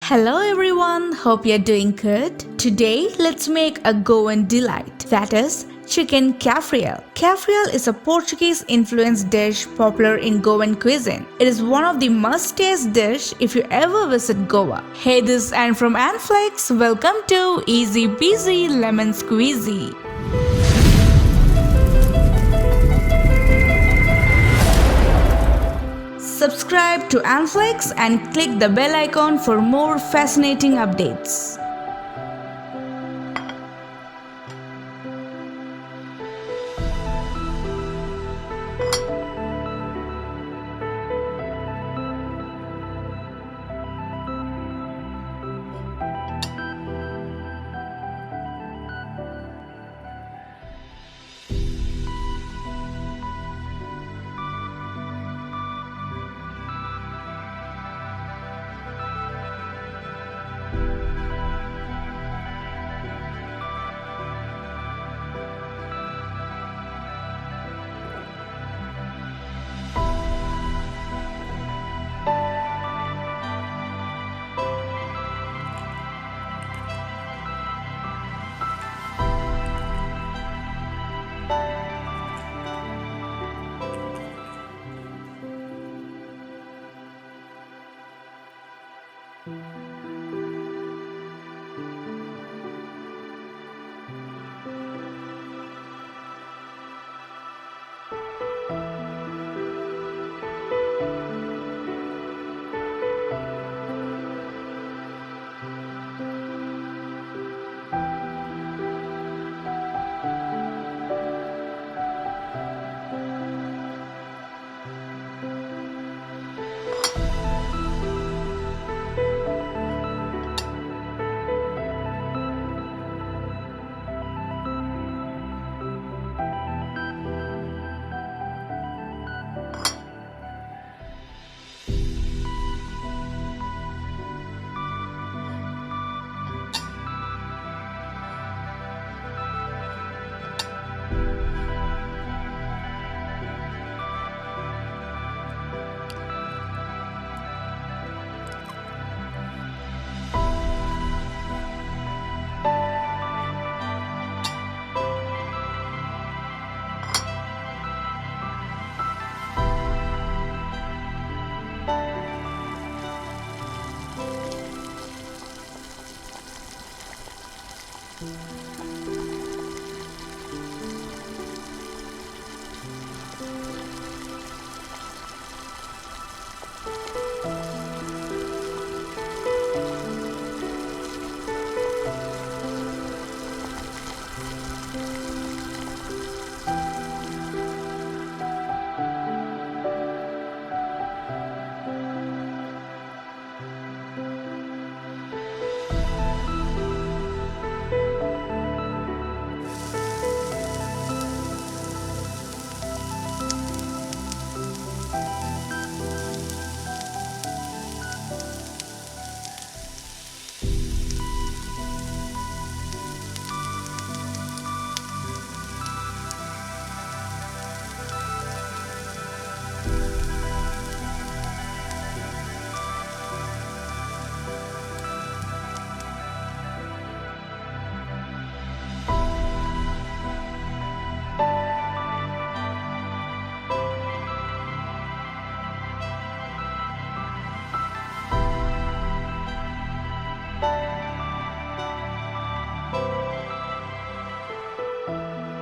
Hello everyone, hope you're doing good. Today let's make a Goan delight, that is Chicken Cafreal. Cafreal is a Portuguese influenced dish popular in Goan cuisine. It is one of the must-taste dish if you ever visit Goa. Hey, this is Anne from Anflex. Welcome to Easy Peasy Lemon Squeezy. Subscribe to Anflex and click the bell icon for more fascinating updates.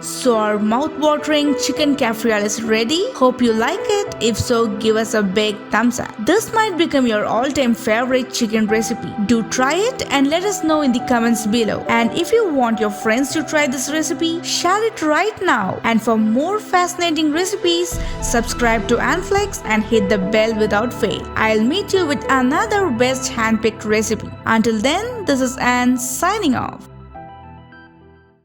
So our mouth-watering chicken cafreal is ready. Hope you like it. If so, give us a big thumbs up. This might become your all-time favorite chicken recipe. Do try it and let us know in the comments below. And if you want your friends to try this recipe, share it right now. And for more fascinating recipes, subscribe to Anflex and hit the bell without fail. I'll meet you with another best handpicked recipe. Until then, this is Anne signing off.